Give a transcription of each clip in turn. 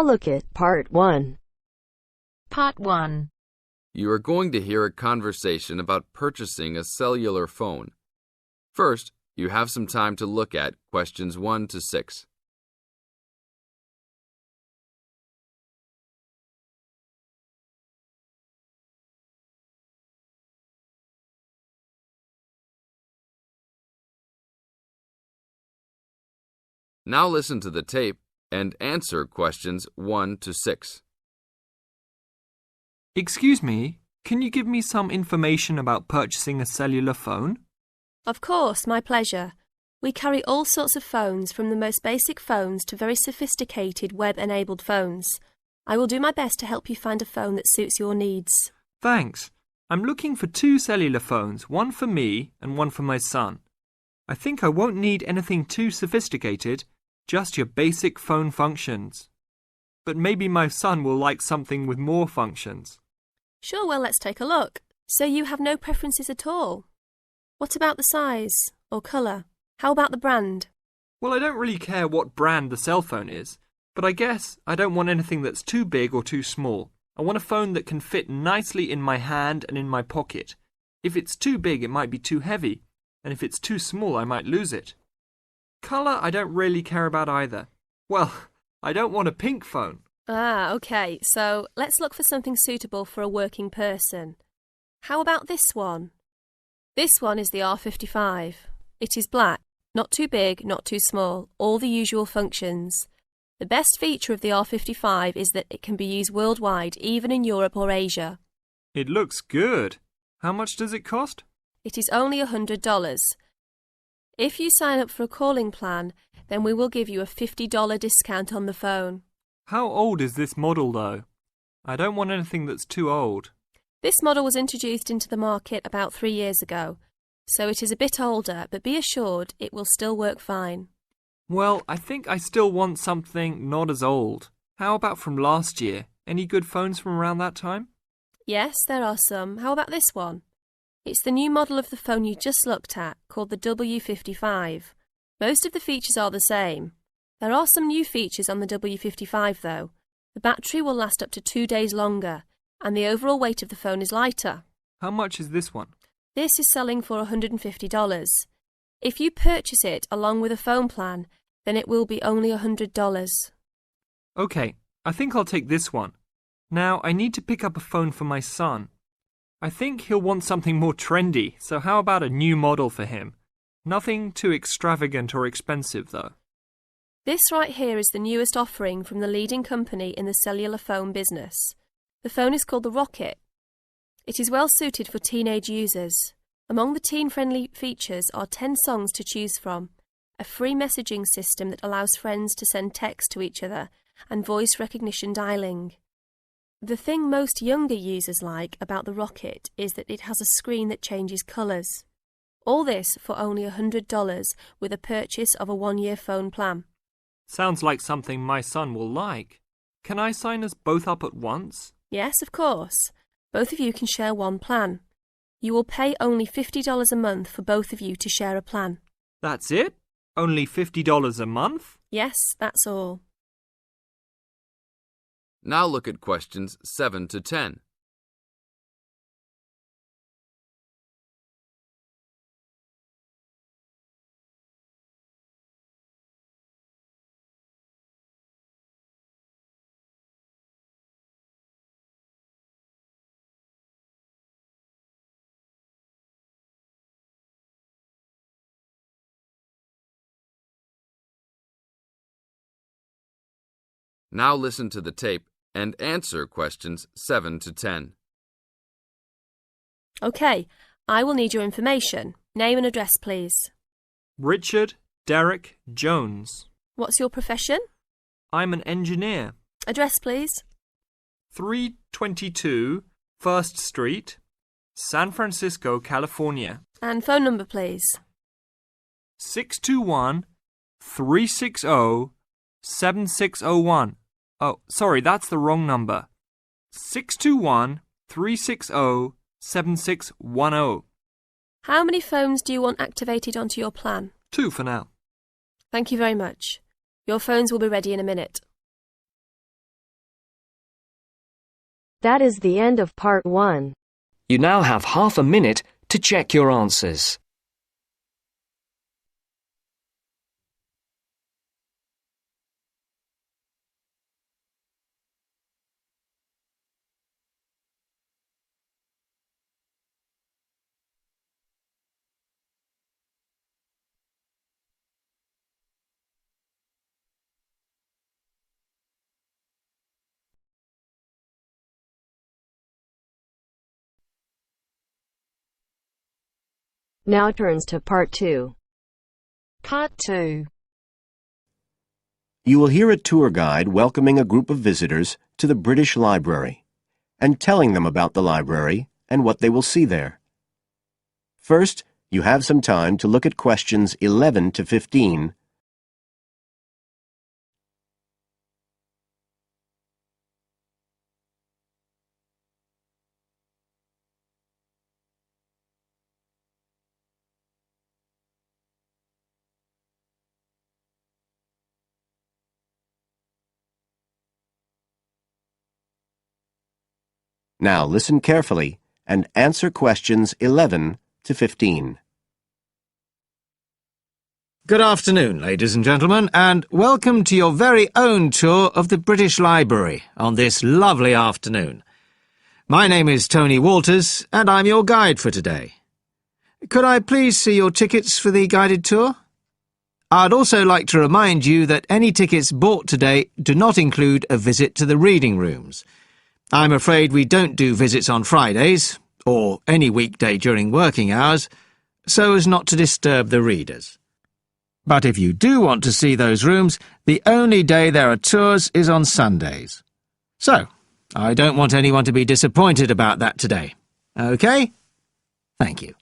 look at Part 1. Part 1. You are going to hear a conversation about purchasing a cellular phone. First, you have some time to look at questions 1 to 6. Now listen to the tape and answer questions 1 to 6. Excuse me, can you give me some information about purchasing a cellular phone? Of course, my pleasure. We carry all sorts of phones, from the most basic phones to very sophisticated web-enabled phones. I will do my best to help you find a phone that suits your needs. Thanks. I'm looking for 2 cellular phones, one for me and one for my son. I think I won't need anything too sophisticated, just your basic phone functions. But maybe my son will like something with more functions. Sure, well, let's take a look. So you have no preferences at all? What about the size or colour? How about the brand? Well, I don't really care what brand the cell phone is, but I guess I don't want anything that's too big or too small. I want a phone that can fit nicely in my hand and in my pocket. If it's too big, it might be too heavy, and if it's too small, I might lose it. Colour, I don't really care about either. Well, I don't want a pink phone. Ah, OK. So let's look for something suitable for a working person. How about this one? This one is the R55. It is black, not too big, not too small, all the usual functions. The best feature of the R55 is that it can be used worldwide, even in Europe or Asia. It looks good. How much does it cost? It is only $100. If you sign up for a calling plan, then we will give you a $50 discount on the phone. How old is this model, though? I don't want anything that's too old. This model was introduced into the market about 3 years ago, so it is a bit older, but be assured it will still work fine. Well, I think I still want something not as old. How about from last year? Any good phones from around that time? Yes, there are some. How about this one? It's the new model of the phone you just looked at, called the W55. Most of the features are the same. There are some new features on the W55 though. The battery will last up to 2 days longer, and the overall weight of the phone is lighter. How much is this one? This is selling for $150. If you purchase it along with a phone plan, then it will be only $100. Okay, I think I'll take this one. Now, I need to pick up a phone for my son. I think he'll want something more trendy, so how about a new model for him? Nothing too extravagant or expensive, though. This right here is the newest offering from the leading company in the cellular phone business. The phone is called the Rocket. It is well suited for teenage users. Among the teen-friendly features are 10 songs to choose from, a free messaging system that allows friends to send text to each other, and voice recognition dialing. The thing most younger users like about the Rocket is that it has a screen that changes colours. All this for only $100 with a purchase of a 1-year phone plan. Sounds like something my son will like. Can I sign us both up at once? Yes, of course. Both of you can share one plan. You will pay only $50 a month for both of you to share a plan. That's it? Only $50 a month? Yes, that's all. Now look at questions 7 to 10. Now listen to the tape and answer questions 7 to 10. OK, I will need your information. Name and address, please. Richard Derek Jones. What's your profession? I'm an engineer. Address, please. 322 First Street, San Francisco, California. And phone number, please. 621-360-7601. Oh, sorry, that's the wrong number. 621-360-7610. How many phones do you want activated onto your plan? 2 for now. Thank you very much. Your phones will be ready in a minute. That is the end of part 1. You now have half a minute to check your answers. Now turns to part 2. Part 2. You will hear a tour guide welcoming a group of visitors to the British Library and telling them about the library and what they will see there. First, you have some time to look at questions 11 to 15. Now listen carefully and answer questions 11 to 15. Good afternoon, ladies and gentlemen, and welcome to your very own tour of the British Library on this lovely afternoon. My name is Tony Walters, and I'm your guide for today. Could I please see your tickets for the guided tour? I'd also like to remind you that any tickets bought today do not include a visit to the reading rooms. I'm afraid we don't do visits on Fridays, or any weekday during working hours, so as not to disturb the readers. But if you do want to see those rooms, the only day there are tours is on Sundays. So, I don't want anyone to be disappointed about that today. OK? Thank you.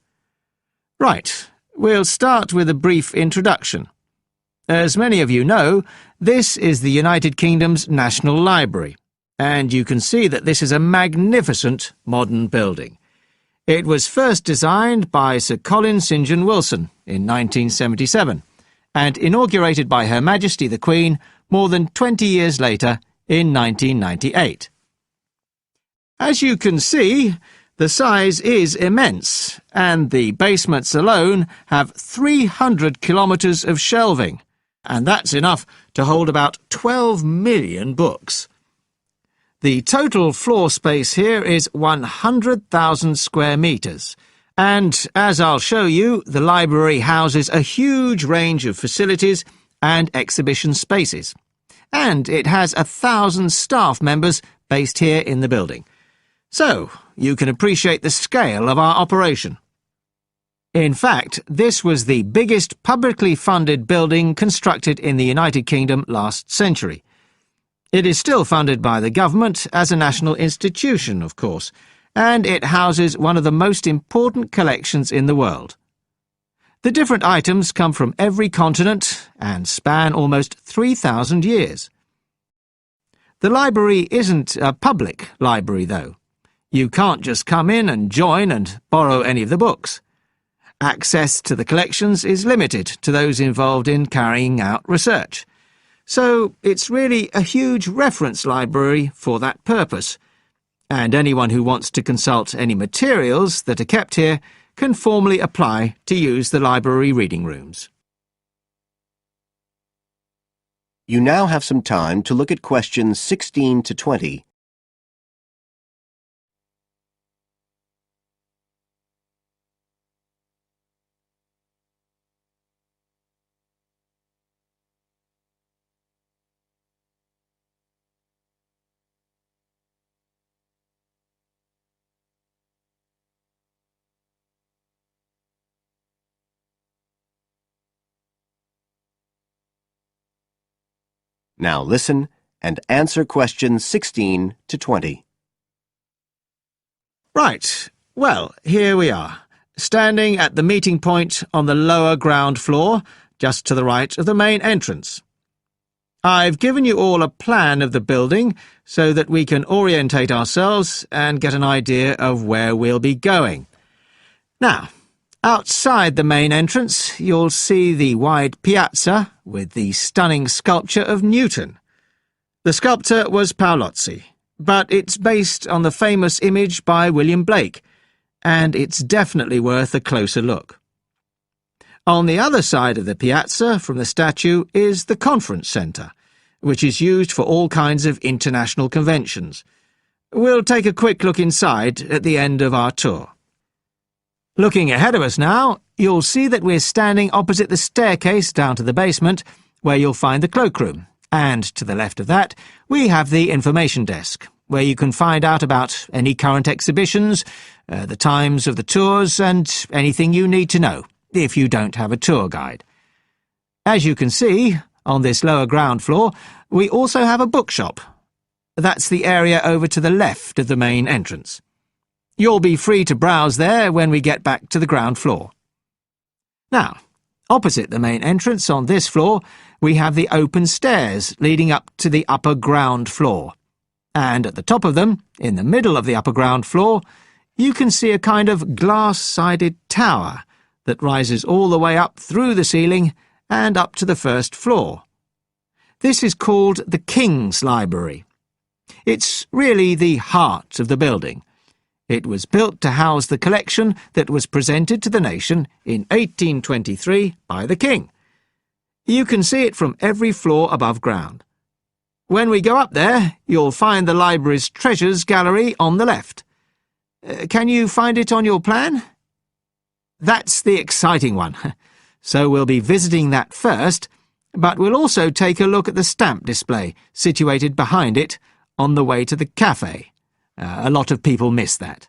Right, we'll start with a brief introduction. As many of you know, this is the United Kingdom's National Library, and you can see that this is a magnificent modern building. It was first designed by Sir Colin St. John Wilson in 1977, and inaugurated by Her Majesty the Queen more than 20 years later in 1998. As you can see, the size is immense, and the basements alone have 300 kilometres of shelving, and that's enough to hold about 12 million books. The total floor space here is 100,000 square metres, and, as I'll show you, the library houses a huge range of facilities and exhibition spaces. And it has 1,000 staff members based here in the building. So, you can appreciate the scale of our operation. In fact, this was the biggest publicly funded building constructed in the United Kingdom last century. It is still funded by the government as a national institution, of course, and it houses one of the most important collections in the world. The different items come from every continent and span almost 3,000 years. The library isn't a public library, though. You can't just come in and join and borrow any of the books. Access to the collections is limited to those involved in carrying out research. So it's really a huge reference library for that purpose, and anyone who wants to consult any materials that are kept here can formally apply to use the library reading rooms. You now have some time to look at questions 16 to 20. Now listen and answer questions 16 to 20. Right, well, here we are, standing at the meeting point on the lower ground floor, just to the right of the main entrance. I've given you all a plan of the building so that we can orientate ourselves and get an idea of where we'll be going. Now, outside the main entrance, you'll see the wide piazza with the stunning sculpture of Newton. The sculptor was Paolozzi, but it's based on the famous image by William Blake, and it's definitely worth a closer look. On the other side of the piazza from the statue is the conference centre, which is used for all kinds of international conventions. We'll take a quick look inside at the end of our tour. Looking ahead of us now, you'll see that we're standing opposite the staircase down to the basement, where you'll find the cloakroom, and to the left of that, we have the information desk, where you can find out about any current exhibitions, the times of the tours, and anything you need to know, if you don't have a tour guide. As you can see, on this lower ground floor, we also have a bookshop. That's the area over to the left of the main entrance. You'll be free to browse there when we get back to the ground floor. Now, opposite the main entrance on this floor, we have the open stairs leading up to the upper ground floor. And at the top of them, in the middle of the upper ground floor, you can see a kind of glass-sided tower that rises all the way up through the ceiling and up to the first floor. This is called the King's Library. It's really the heart of the building. It was built to house the collection that was presented to the nation in 1823 by the King. You can see it from every floor above ground. When we go up there, you'll find the library's treasures gallery on the left. Can you find it on your plan? That's the exciting one. So we'll be visiting that first, but we'll also take a look at the stamp display situated behind it on the way to the cafe. A lot of people miss that.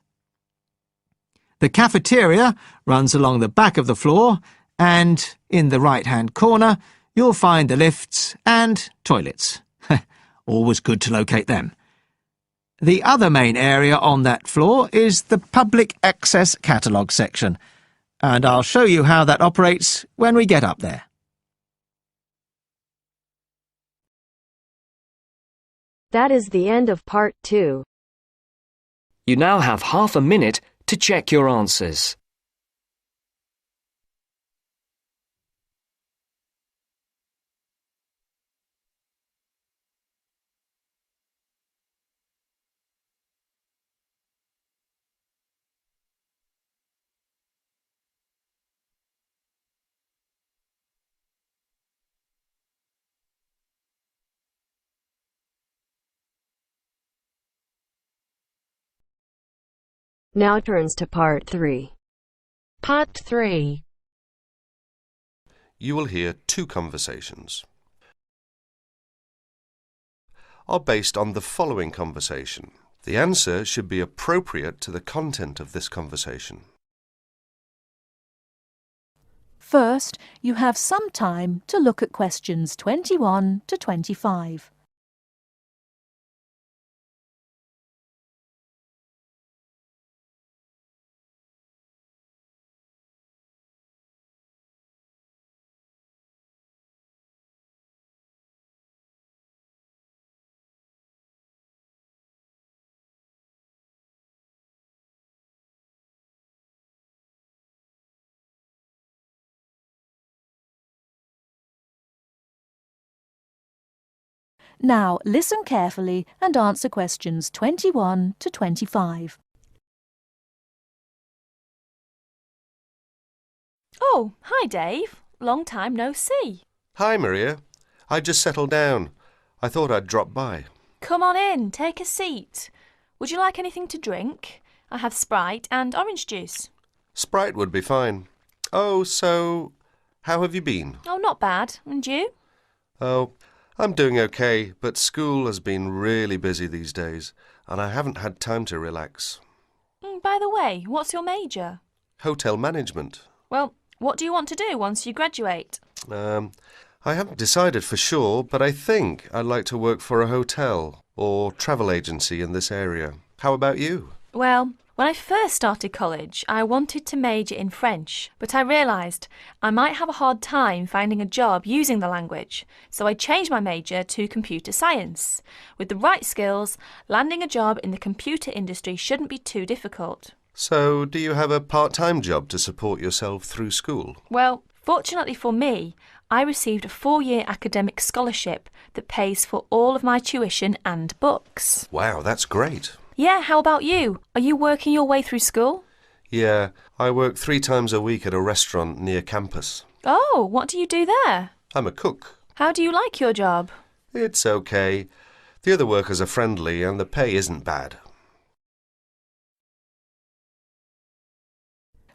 The cafeteria runs along the back of the floor, and in the right-hand corner you'll find the lifts and toilets. Always good to locate them. The other main area on that floor is the public access catalogue section, and I'll show you how that operates when we get up there. That is the end of part 2. You now have half a minute to check your answers. Now turns to part 3. Part 3. You will hear 2 conversations. Are based on the following conversation. The answer should be appropriate to the content of this conversation. First, you have some time to look at questions 21 to 25. Now, listen carefully and answer questions 21 to 25. Oh, hi Dave. Long time no see. Hi, Maria. I just settled down. I thought I'd drop by. Come on in, take a seat. Would you like anything to drink? I have Sprite and orange juice. Sprite would be fine. Oh, so, how have you been? Oh, not bad. And you? Oh, I'm doing okay, but school has been really busy these days, and I haven't had time to relax. By the way, what's your major? Hotel management. Well, what do you want to do once you graduate? I haven't decided for sure, but I think I'd like to work for a hotel or travel agency in this area. How about you? Well, when I first started college, I wanted to major in French, but I realised I might have a hard time finding a job using the language, so I changed my major to computer science. With the right skills, landing a job in the computer industry shouldn't be too difficult. So, do you have a part-time job to support yourself through school? Well, fortunately for me, I received a 4-year academic scholarship that pays for all of my tuition and books. Wow, that's great. Yeah, how about you? Are you working your way through school? Yeah, I work 3 times a week at a restaurant near campus. Oh, what do you do there? I'm a cook. How do you like your job? It's okay. The other workers are friendly and the pay isn't bad.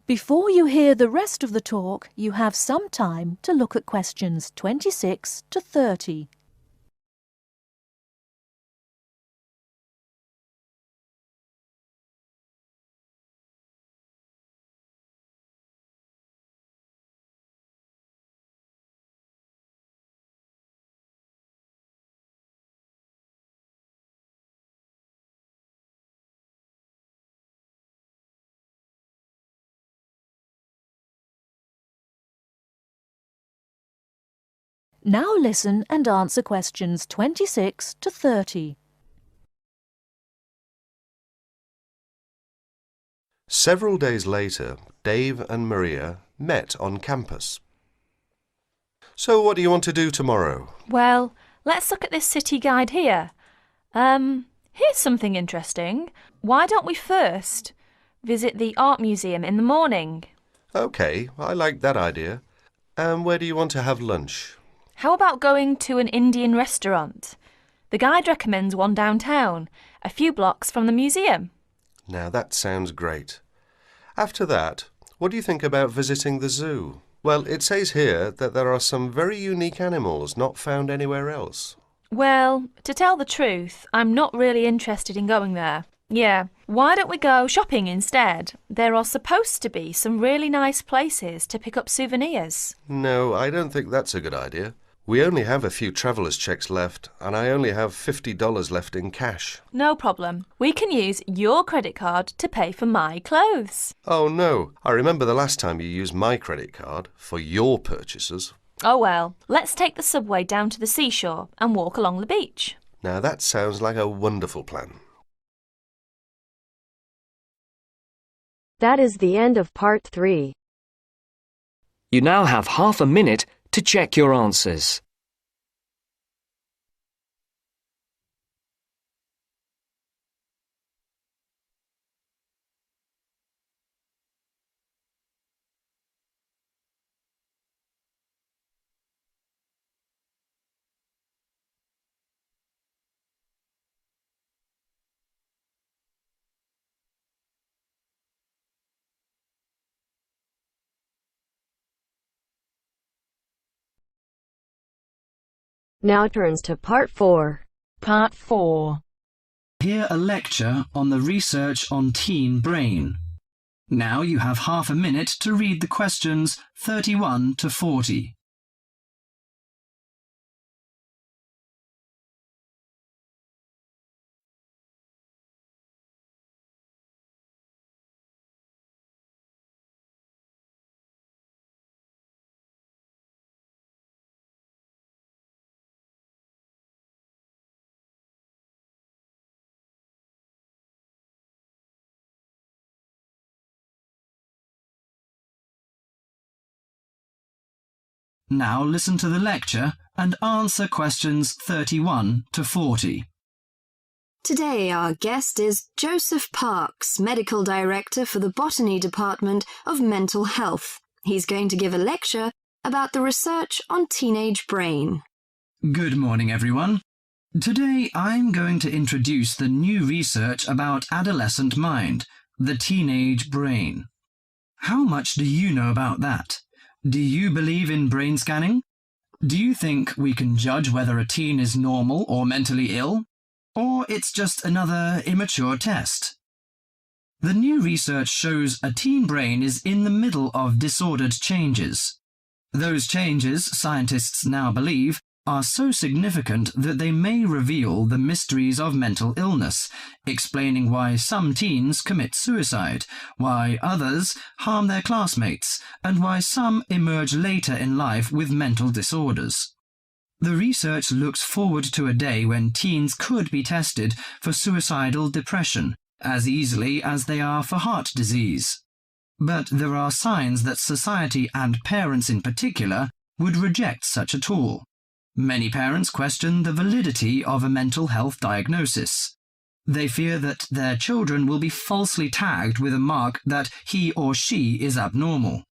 Before you hear the rest of the talk, you have some time to look at questions 26 to 30. Now listen and answer questions 26 to 30. Several days later, Dave and Maria met on campus. So what do you want to do tomorrow? Well, let's look at this city guide here. Here's something interesting. Why don't we first visit the art museum in the morning? Okay, I like that idea. And where do you want to have lunch? How about going to an Indian restaurant? The guide recommends one downtown, a few blocks from the museum. Now that sounds great. After that, what do you think about visiting the zoo? Well, it says here that there are some very unique animals not found anywhere else. Well, to tell the truth, I'm not really interested in going there. Yeah, why don't we go shopping instead? There are supposed to be some really nice places to pick up souvenirs. No, I don't think that's a good idea. We only have a few traveller's checks left, and I only have $50 left in cash. No problem. We can use your credit card to pay for my clothes. Oh no, I remember the last time you used my credit card for your purchases. Oh well, let's take the subway down to the seashore and walk along the beach. Now that sounds like a wonderful plan. That is the end of part 3. You now have half a minute to check your answers. Now turns to part 4. Part 4. Hear a lecture on the research on teen brain. Now you have half a minute to read the questions 31 to 40. Now listen to the lecture and answer questions 31 to 40. Today our guest is Joseph Parks, Medical Director for the Botany Department of Mental Health. He's going to give a lecture about the research on teenage brain. Good morning, everyone. Today I'm going to introduce the new research about adolescent mind, the teenage brain. How much do you know about that? Do you believe in brain scanning? Do you think we can judge whether a teen is normal or mentally ill? Or it's just another immature test? The new research shows a teen brain is in the middle of disordered changes. Those changes, scientists now believe, are so significant that they may reveal the mysteries of mental illness, explaining why some teens commit suicide, why others harm their classmates, and why some emerge later in life with mental disorders. The research looks forward to a day when teens could be tested for suicidal depression as easily as they are for heart disease. But there are signs that society and parents in particular would reject such a tool. Many parents question the validity of a mental health diagnosis. They fear that their children will be falsely tagged with a mark that he or she is abnormal.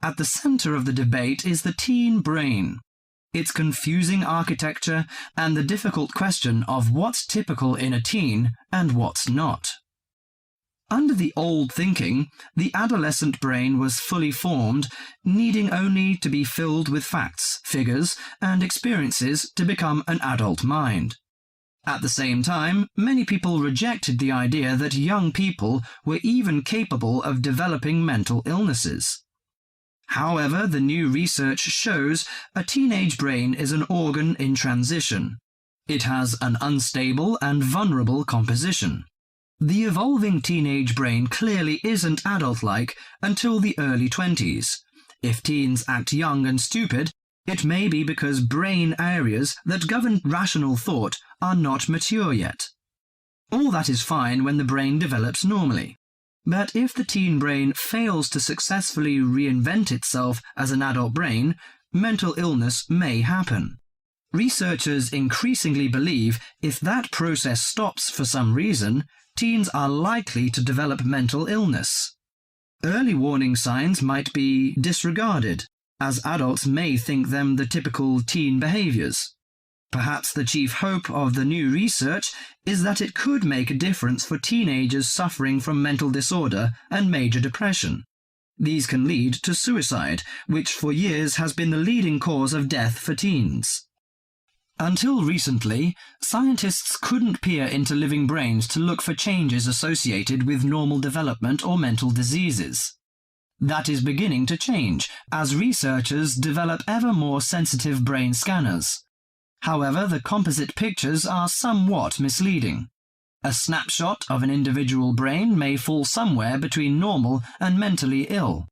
At the center of the debate is the teen brain, its confusing architecture, and the difficult question of what's typical in a teen and what's not. Under the old thinking, the adolescent brain was fully formed, needing only to be filled with facts, figures, and experiences to become an adult mind. At the same time, many people rejected the idea that young people were even capable of developing mental illnesses. However, the new research shows a teenage brain is an organ in transition. It has an unstable and vulnerable composition. The evolving teenage brain clearly isn't adult-like until the early 20s. If teens act young and stupid, it may be because brain areas that govern rational thought are not mature yet. All that is fine when the brain develops normally. But if the teen brain fails to successfully reinvent itself as an adult brain, mental illness may happen. Researchers increasingly believe if that process stops for some reason, teens are likely to develop mental illness. Early warning signs might be disregarded, as adults may think them the typical teen behaviors. Perhaps the chief hope of the new research is that it could make a difference for teenagers suffering from mental disorder and major depression. These can lead to suicide, which for years has been the leading cause of death for teens. Until recently, scientists couldn't peer into living brains to look for changes associated with normal development or mental diseases. That is beginning to change as researchers develop ever more sensitive brain scanners. However, the composite pictures are somewhat misleading. A snapshot of an individual brain may fall somewhere between normal and mentally ill.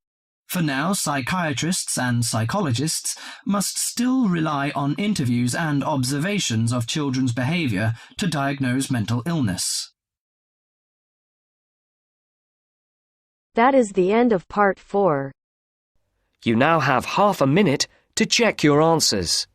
For now, psychiatrists and psychologists must still rely on interviews and observations of children's behavior to diagnose mental illness. That is the end of part 4. You now have half a minute to check your answers.